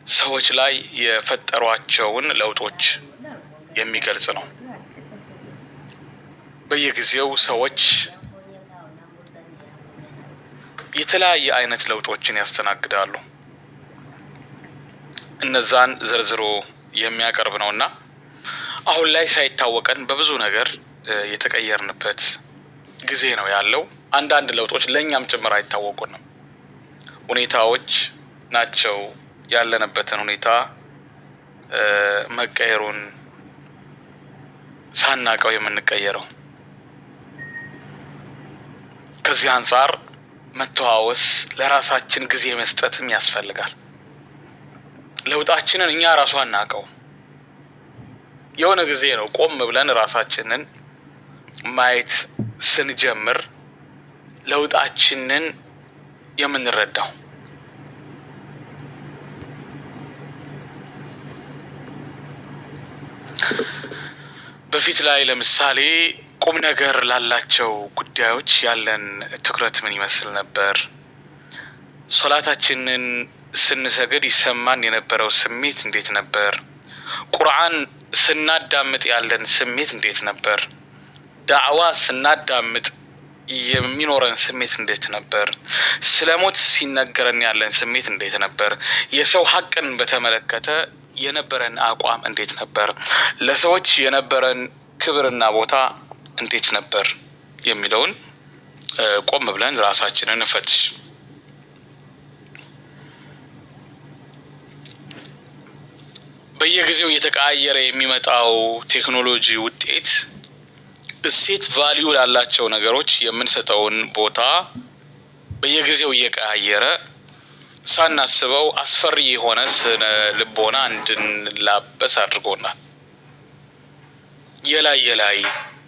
ሰዎች ላይ የፈጠሯቸውን ለውጦች የሚገልጽ ነው። በየጊዜው ሰዎች የተለያየ አይነት ለውጦችን ያስተናግዳሉ። እነዛን ዘርዝሮ የሚያቀርብ ነውና አሁን ላይ ሳይታወቀን በብዙ ነገር የተቀየርንበት ጊዜ ነው ያለው። አንዳንድ ለውጦች ለኛም ጭምር አይታወቁንም። ሁኔታዎች ናቸው ያለንበትን ሁኔታ መቀየሩን ሳናቀው የምንቀየረው። ከዚህ አንፃር መተዋወስ ለራሳችን ጊዜ መስጠትም ያስፈልጋል። ለውጣችንን እኛ ራሱ አናቀው። የሆነ ጊዜ ነው ቆም ብለን ራሳችንን ማየት ስንጀምር ለውጣችንን የምንረዳው። በፊት ላይ ለምሳሌ ቁም ነገር ላላቸው ጉዳዮች ያለን ትኩረት ምን ይመስል ነበር? ሶላታችንን ስንሰግድ ይሰማን የነበረው ስሜት እንዴት ነበር? ቁርአን ስናዳምጥ ያለን ስሜት እንዴት ነበር? ዳዕዋ ስናዳምጥ የሚኖረን ስሜት እንዴት ነበር? ስለሞት ሲነገረን ያለን ስሜት እንዴት ነበር? የሰው ሐቅን በተመለከተ የነበረን አቋም እንዴት ነበር? ለሰዎች የነበረን ክብርና ቦታ እንዴት ነበር የሚለውን ቆም ብለን ራሳችንን እንፈትሽ። በየጊዜው እየተቀያየረ የሚመጣው ቴክኖሎጂ ውጤት እሴት ቫልዩ ላላቸው ነገሮች የምንሰጠውን ቦታ በየጊዜው እየቀያየረ ሳናስበው አስፈሪ የሆነ ስነ ልቦና እንድንላበስ አድርጎናል። የላይ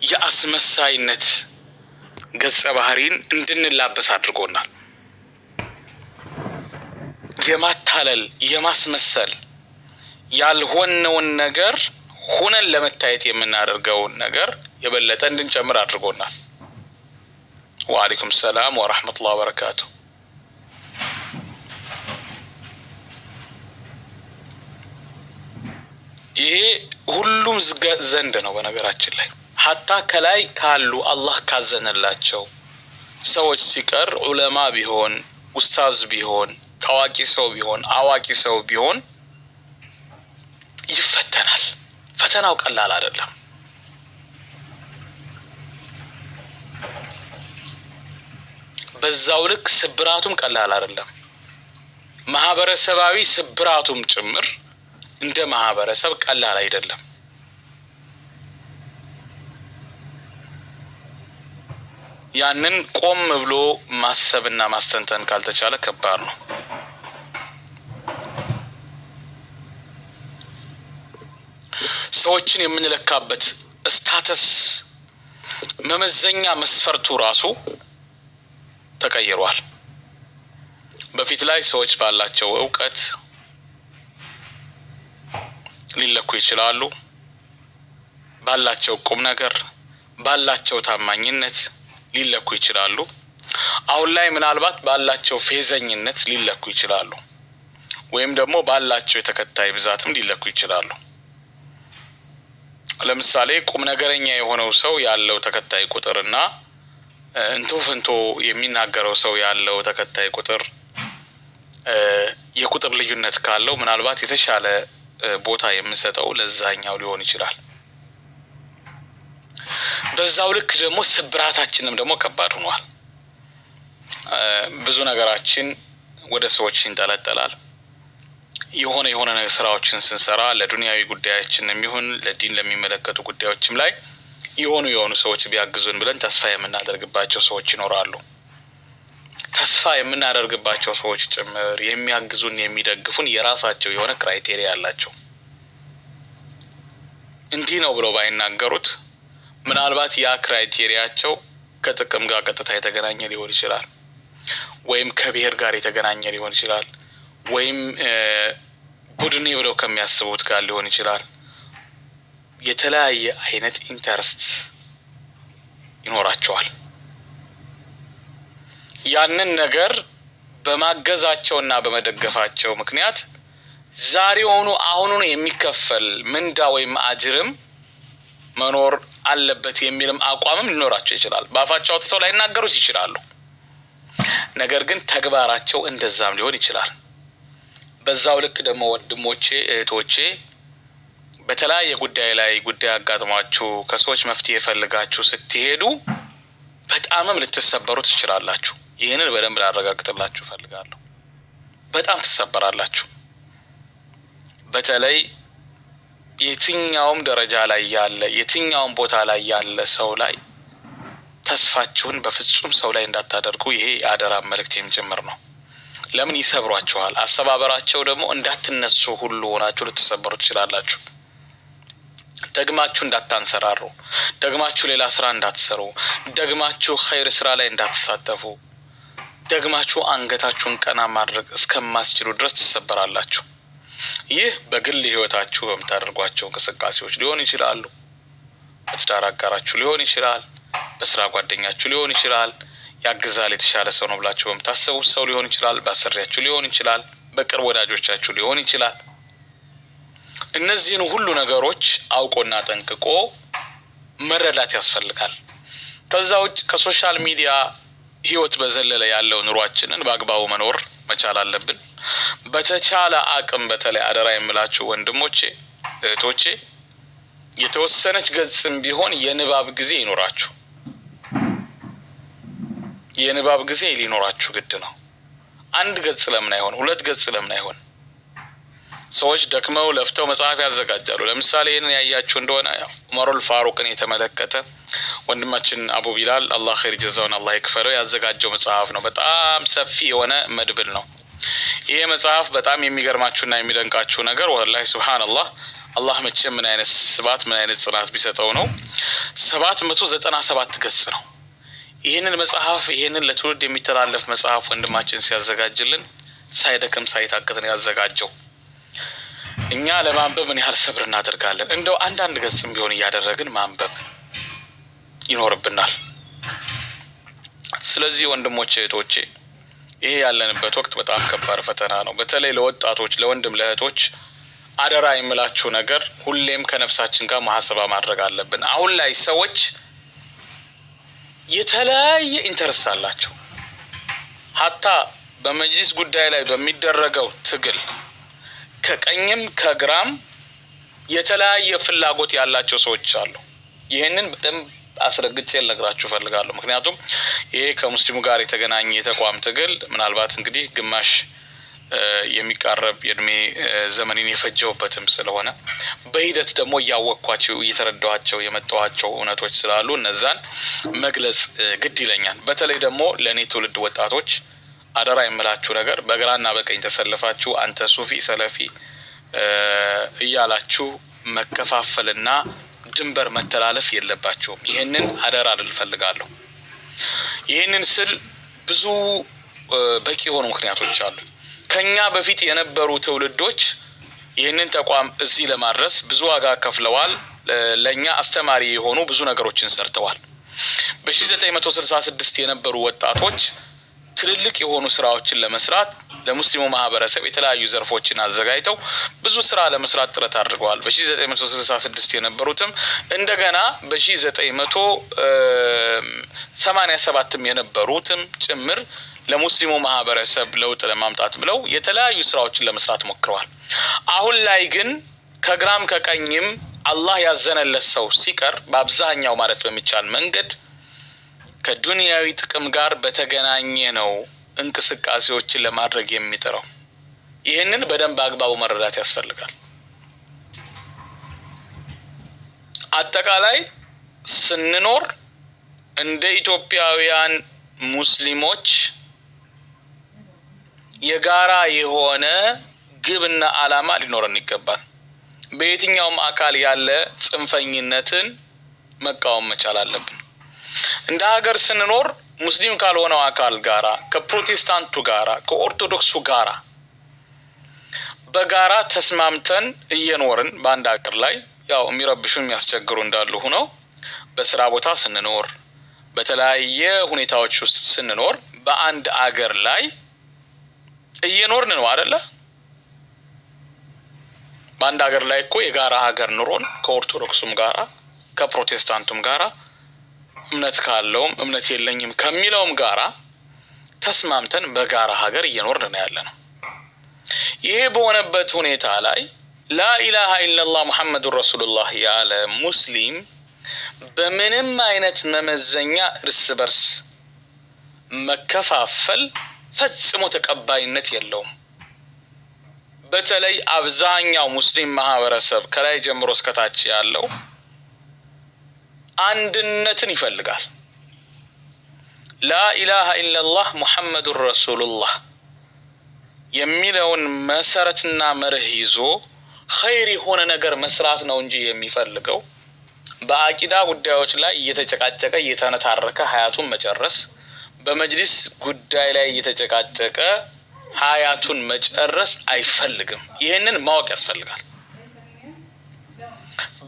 የአስመሳይነት ገጸ ባህሪን እንድንላበስ አድርጎናል። የማታለል የማስመሰል ያልሆነውን ነገር ሆነን ለመታየት የምናደርገውን ነገር የበለጠ እንድንጨምር አድርጎናል። ወአለይኩም ሰላም ወራህመቱላሂ ወበረካቱ። ይሄ ሁሉም ዘንድ ነው። በነገራችን ላይ ሀታ ከላይ ካሉ አላህ ካዘነላቸው ሰዎች ሲቀር ዑለማ ቢሆን ኡስታዝ ቢሆን ታዋቂ ሰው ቢሆን አዋቂ ሰው ቢሆን ይፈተናል። ፈተናው ቀላል አይደለም። በዛው ልክ ስብራቱም ቀላል አይደለም። ማህበረሰባዊ ስብራቱም ጭምር እንደ ማህበረሰብ ቀላል አይደለም። ያንን ቆም ብሎ ማሰብና ማስተንተን ካልተቻለ ከባድ ነው። ሰዎችን የምንለካበት ስታተስ መመዘኛ መስፈርቱ ራሱ ተቀይሯል። በፊት ላይ ሰዎች ባላቸው እውቀት ሊለኩ ይችላሉ። ባላቸው ቁም ነገር፣ ባላቸው ታማኝነት ሊለኩ ይችላሉ። አሁን ላይ ምናልባት ባላቸው ፌዘኝነት ሊለኩ ይችላሉ። ወይም ደግሞ ባላቸው የተከታይ ብዛትም ሊለኩ ይችላሉ። ለምሳሌ ቁም ነገረኛ የሆነው ሰው ያለው ተከታይ ቁጥርና እንቶ ፈንቶ የሚናገረው ሰው ያለው ተከታይ ቁጥር የቁጥር ልዩነት ካለው ምናልባት የተሻለ ቦታ የምንሰጠው ለዛኛው ሊሆን ይችላል። በዛው ልክ ደግሞ ስብራታችንም ደግሞ ከባድ ሆኗል። ብዙ ነገራችን ወደ ሰዎች ይንጠለጠላል። የሆነ ስራዎችን ስንሰራ ለዱንያዊ ጉዳያችንም ይሁን ለዲን ለሚመለከቱ ጉዳዮችም ላይ የሆኑ ሰዎች ቢያግዙን ብለን ተስፋ የምናደርግባቸው ሰዎች ይኖራሉ። ተስፋ የምናደርግባቸው ሰዎች ጭምር የሚያግዙን የሚደግፉን የራሳቸው የሆነ ክራይቴሪያ አላቸው። እንዲህ ነው ብለው ባይናገሩት ምናልባት ያ ክራይቴሪያቸው ከጥቅም ጋር ቀጥታ የተገናኘ ሊሆን ይችላል፣ ወይም ከብሔር ጋር የተገናኘ ሊሆን ይችላል፣ ወይም ቡድኔ ብለው ከሚያስቡት ጋር ሊሆን ይችላል። የተለያየ አይነት ኢንተረስት ይኖራቸዋል። ያንን ነገር በማገዛቸውና በመደገፋቸው ምክንያት ዛሬውኑ አሁኑን የሚከፈል ምንዳ ወይም አጅርም መኖር አለበት የሚልም አቋምም ሊኖራቸው ይችላል። በአፋቸው አውጥተው ላይናገሩት ይችላሉ። ነገር ግን ተግባራቸው እንደዛም ሊሆን ይችላል። በዛው ልክ ደግሞ ወንድሞቼ እህቶቼ በተለያየ ጉዳይ ላይ ጉዳይ አጋጥሟችሁ ከሰዎች መፍትሄ ፈልጋችሁ ስትሄዱ በጣምም ልትሰበሩ ትችላላችሁ። ይህንን በደንብ ላረጋግጥላችሁ ፈልጋለሁ። በጣም ትሰበራላችሁ። በተለይ የትኛውም ደረጃ ላይ ያለ የትኛውም ቦታ ላይ ያለ ሰው ላይ ተስፋችሁን በፍጹም ሰው ላይ እንዳታደርጉ ይሄ የአደራ መልእክቴም ጭምር ነው። ለምን ይሰብሯችኋል። አሰባበራቸው ደግሞ እንዳትነሱ ሁሉ ሆናችሁ ልትሰበሩ ትችላላችሁ። ደግማችሁ እንዳታንሰራሩ፣ ደግማችሁ ሌላ ስራ እንዳትሰሩ፣ ደግማችሁ ኸይር ስራ ላይ እንዳትሳተፉ፣ ደግማችሁ አንገታችሁን ቀና ማድረግ እስከማትችሉ ድረስ ትሰበራላችሁ። ይህ በግል ህይወታችሁ በምታደርጓቸው እንቅስቃሴዎች ሊሆን ይችላሉ። በትዳር አጋራችሁ ሊሆን ይችላል። በስራ ጓደኛችሁ ሊሆን ይችላል። ያግዛል የተሻለ ሰው ነው ብላችሁ በምታስቡት ሰው ሊሆን ይችላል። በአሰሪያችሁ ሊሆን ይችላል። በቅርብ ወዳጆቻችሁ ሊሆን ይችላል። እነዚህን ሁሉ ነገሮች አውቆና ጠንቅቆ መረዳት ያስፈልጋል። ከዛ ውጭ ከሶሻል ሚዲያ ህይወት በዘለለ ያለው ኑሯችንን በአግባቡ መኖር መቻል አለብን። በተቻለ አቅም በተለይ አደራ የምላችሁ ወንድሞቼ እህቶቼ የተወሰነች ገጽም ቢሆን የንባብ ጊዜ ይኖራችሁ። የንባብ ጊዜ ሊኖራችሁ ግድ ነው። አንድ ገጽ ለምን አይሆን? ሁለት ገጽ ለምን አይሆን? ሰዎች ደክመው ለፍተው መጽሐፍ ያዘጋጃሉ። ለምሳሌ ይህንን ያያችሁ እንደሆነ ዑመሩል ፋሩቅን የተመለከተ ወንድማችን አቡ ቢላል አላህ ኸይር ጀዛውን አላህ ይክፈለው ያዘጋጀው መጽሐፍ ነው። በጣም ሰፊ የሆነ መድብል ነው። ይሄ መጽሐፍ በጣም የሚገርማችሁና የሚደንቃችሁ ነገር ወላሂ ሱብሃንአላህ አላህ መቼም ምን አይነት ስባት ምን አይነት ጽናት ቢሰጠው ነው 797 ገጽ ነው። ይህንን መጽሐፍ ይህንን ለትውልድ የሚተላለፍ መጽሐፍ ወንድማችን ሲያዘጋጅልን ሳይደክም ሳይታክት ነው ያዘጋጀው። እኛ ለማንበብ ምን ያህል ሰብር እናደርጋለን? እንደው አንዳንድ ገጽም ቢሆን እያደረግን ማንበብ ይኖርብናል። ስለዚህ ወንድሞቼ እህቶቼ ይሄ ያለንበት ወቅት በጣም ከባድ ፈተና ነው። በተለይ ለወጣቶች ለወንድም ለእህቶች አደራ የምላችሁ ነገር ሁሌም ከነፍሳችን ጋር መሐሰባ ማድረግ አለብን። አሁን ላይ ሰዎች የተለያየ ኢንተረስት አላቸው። ሀታ በመጅሊስ ጉዳይ ላይ በሚደረገው ትግል ከቀኝም ከግራም የተለያየ ፍላጎት ያላቸው ሰዎች አሉ። ይህንን በደንብ አስረግጬ ልነግራችሁ ፈልጋለሁ። ምክንያቱም ይሄ ከሙስሊሙ ጋር የተገናኘ የተቋም ትግል ምናልባት እንግዲህ ግማሽ የሚቃረብ የእድሜ ዘመኔን የፈጀውበትም ስለሆነ በሂደት ደግሞ እያወቅኳቸው እየተረዳኋቸው የመጣኋቸው እውነቶች ስላሉ እነዛን መግለጽ ግድ ይለኛል። በተለይ ደግሞ ለእኔ ትውልድ ወጣቶች አደራ የምላችሁ ነገር በግራና በቀኝ ተሰልፋችሁ አንተ ሱፊ ሰለፊ እያላችሁ መከፋፈልና ድንበር መተላለፍ የለባችሁም። ይህንን አደራ ልል ፈልጋለሁ። ይህንን ስል ብዙ በቂ የሆኑ ምክንያቶች አሉ። ከኛ በፊት የነበሩ ትውልዶች ይህንን ተቋም እዚህ ለማድረስ ብዙ ዋጋ ከፍለዋል። ለኛ አስተማሪ የሆኑ ብዙ ነገሮችን ሰርተዋል። በ1966 የነበሩ ወጣቶች ትልልቅ የሆኑ ስራዎችን ለመስራት ለሙስሊሙ ማህበረሰብ የተለያዩ ዘርፎችን አዘጋጅተው ብዙ ስራ ለመስራት ጥረት አድርገዋል። በ1966 የነበሩትም እንደገና በ1987 የነበሩትም ጭምር ለሙስሊሙ ማህበረሰብ ለውጥ ለማምጣት ብለው የተለያዩ ስራዎችን ለመስራት ሞክረዋል። አሁን ላይ ግን ከግራም ከቀኝም አላህ ያዘነለት ሰው ሲቀር በአብዛኛው ማለት በሚቻል መንገድ ከዱንያዊ ጥቅም ጋር በተገናኘ ነው እንቅስቃሴዎችን ለማድረግ የሚጥረው። ይህንን በደንብ አግባቡ መረዳት ያስፈልጋል። አጠቃላይ ስንኖር እንደ ኢትዮጵያውያን ሙስሊሞች የጋራ የሆነ ግብና ዓላማ ሊኖረን ይገባል። በየትኛውም አካል ያለ ጽንፈኝነትን መቃወም መቻል አለብን። እንደ ሀገር ስንኖር ሙስሊም ካልሆነው አካል ጋራ ከፕሮቴስታንቱ ጋራ ከኦርቶዶክሱ ጋራ በጋራ ተስማምተን እየኖርን በአንድ ሀገር ላይ ያው የሚረብሹ የሚያስቸግሩ እንዳሉ ሆነው በስራ ቦታ ስንኖር በተለያየ ሁኔታዎች ውስጥ ስንኖር በአንድ አገር ላይ እየኖርን ነው አይደለ? በአንድ ሀገር ላይ እኮ የጋራ ሀገር ኑሮን ከኦርቶዶክሱም ጋራ ከፕሮቴስታንቱም ጋራ እምነት ካለውም እምነት የለኝም ከሚለውም ጋራ ተስማምተን በጋራ ሀገር እየኖርን ነው ያለነው። ይሄ በሆነበት ሁኔታ ላይ ላኢላሃ ኢላላህ ሙሐመዱን ረሱሉላህ ያለ ሙስሊም በምንም አይነት መመዘኛ እርስ በርስ መከፋፈል ፈጽሞ ተቀባይነት የለውም። በተለይ አብዛኛው ሙስሊም ማህበረሰብ ከላይ ጀምሮ እስከታች ያለው አንድነትን ይፈልጋል። ላኢላሃ ኢላላህ ሙሐመዱን ረሱሉላህ የሚለውን መሰረትና መርህ ይዞ ኸይር የሆነ ነገር መስራት ነው እንጂ የሚፈልገው በአቂዳ ጉዳዮች ላይ እየተጨቃጨቀ እየተነታረከ ሀያቱን መጨረስ፣ በመጅሊስ ጉዳይ ላይ እየተጨቃጨቀ ሀያቱን መጨረስ አይፈልግም። ይህንን ማወቅ ያስፈልጋል።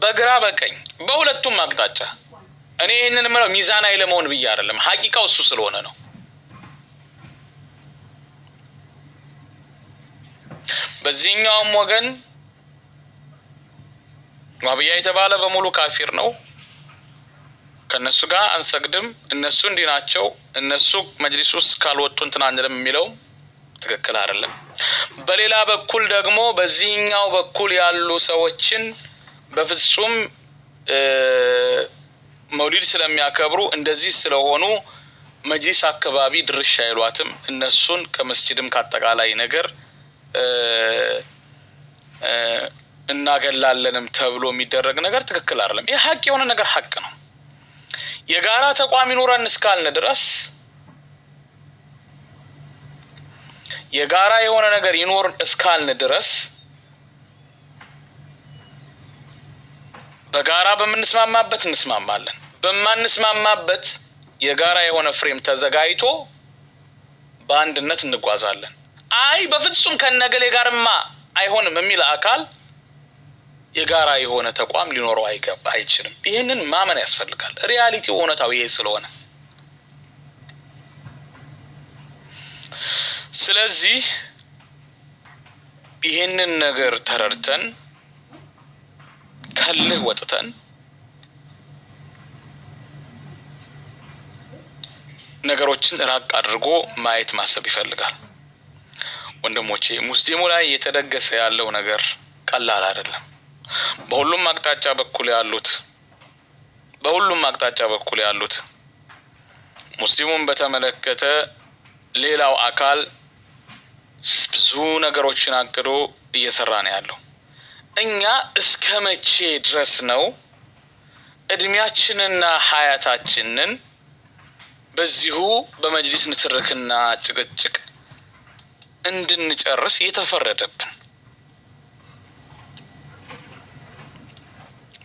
በግራ በቀኝ በሁለቱም አቅጣጫ እኔ ይህንን ምለው ሚዛናዊ ለመሆን ብዬ አይደለም፣ ሀቂቃው እሱ ስለሆነ ነው። በዚህኛውም ወገን ዋህብያ የተባለ በሙሉ ካፊር ነው፣ ከነሱ ጋር አንሰግድም፣ እነሱ እንዲህ ናቸው፣ እነሱ መጅሊስ ውስጥ ካልወጡ እንትን አንልም የሚለው ትክክል አይደለም። በሌላ በኩል ደግሞ በዚህኛው በኩል ያሉ ሰዎችን በፍጹም መውሊድ ስለሚያከብሩ እንደዚህ ስለሆኑ መጅሊስ አካባቢ ድርሻ አይሏትም፣ እነሱን ከመስጂድም ካጠቃላይ ነገር እናገላለንም ተብሎ የሚደረግ ነገር ትክክል አይደለም። ይህ ሀቅ የሆነ ነገር ሀቅ ነው። የጋራ ተቋም ይኑረን እስካልን ድረስ የጋራ የሆነ ነገር ይኖር እስካልን ድረስ በጋራ በምንስማማበት እንስማማለን፣ በማንስማማበት የጋራ የሆነ ፍሬም ተዘጋጅቶ በአንድነት እንጓዛለን። አይ በፍጹም ከነገሌ ጋርማ አይሆንም የሚል አካል የጋራ የሆነ ተቋም ሊኖረው አይችልም። ይህንን ማመን ያስፈልጋል። ሪያሊቲ እውነታው ይሄ ስለሆነ ስለዚህ ይህንን ነገር ተረድተን ከልህ ወጥተን ነገሮችን ራቅ አድርጎ ማየት ማሰብ ይፈልጋል። ወንድሞቼ ሙስሊሙ ላይ የተደገሰ ያለው ነገር ቀላል አይደለም። በሁሉም አቅጣጫ በኩል ያሉት ሙስሊሙን በተመለከተ ሌላው አካል ብዙ ነገሮችን አቅዶ እየሰራ ነው ያለው። እኛ እስከ መቼ ድረስ ነው እድሜያችንና ሀያታችንን በዚሁ በመጅሊስ ንትርክና ጭቅጭቅ እንድንጨርስ የተፈረደብን?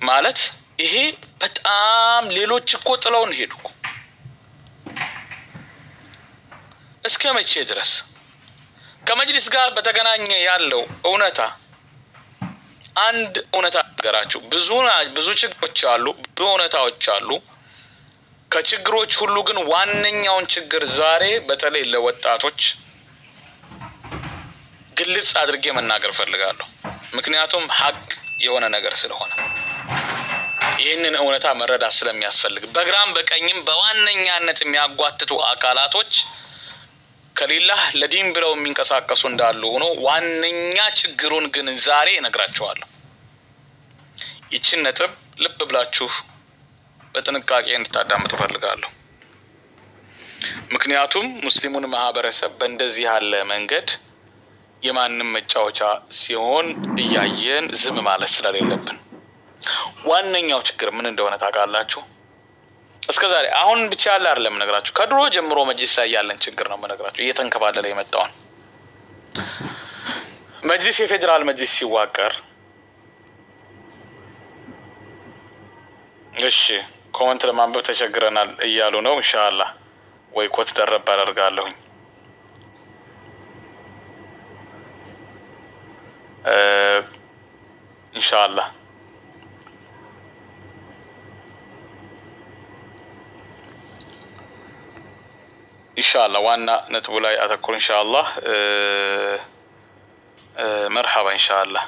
ማለት ይሄ በጣም ሌሎች እኮ ጥለውን ሄዱ። እስከ መቼ ድረስ ከመጅሊስ ጋር በተገናኘ ያለው እውነታ አንድ እውነታ ነገራችሁ። ብዙ ችግሮች አሉ፣ ብዙ እውነታዎች አሉ። ከችግሮች ሁሉ ግን ዋነኛውን ችግር ዛሬ በተለይ ለወጣቶች ግልጽ አድርጌ መናገር ፈልጋለሁ። ምክንያቱም ሀቅ የሆነ ነገር ስለሆነ ይህንን እውነታ መረዳት ስለሚያስፈልግ በግራም በቀኝም በዋነኛነት የሚያጓትቱ አካላቶች ከሌላህ ለዲን ብለው የሚንቀሳቀሱ እንዳሉ ሆኖ ዋነኛ ችግሩን ግን ዛሬ እነግራችኋለሁ። ይችን ነጥብ ልብ ብላችሁ በጥንቃቄ እንድታዳምጡ ፈልጋለሁ። ምክንያቱም ሙስሊሙን ማህበረሰብ በእንደዚህ ያለ መንገድ የማንም መጫወቻ ሲሆን እያየን ዝም ማለት ስለሌለብን። ዋነኛው ችግር ምን እንደሆነ ታውቃላችሁ? እስከዛሬ አሁን ብቻ ያለ አይደለም ነገራችሁ፣ ከድሮ ጀምሮ መጅሊስ ላይ ያለን ችግር ነው መነግራችሁ። እየተንከባለለ የመጣውን መጅሊስ የፌዴራል መጅሊስ ሲዋቀር፣ እሺ ኮመንት ለማንበብ ተቸግረናል እያሉ ነው። ኢንሻአላህ ወይ ኮት ደረብ አደርጋለሁኝ። ኢንሻአላህ ኢንሻአላህ ዋና ነጥቡ ላይ አተኩር። ኢንሻአላህ መርሐባ ኢንሻአላህ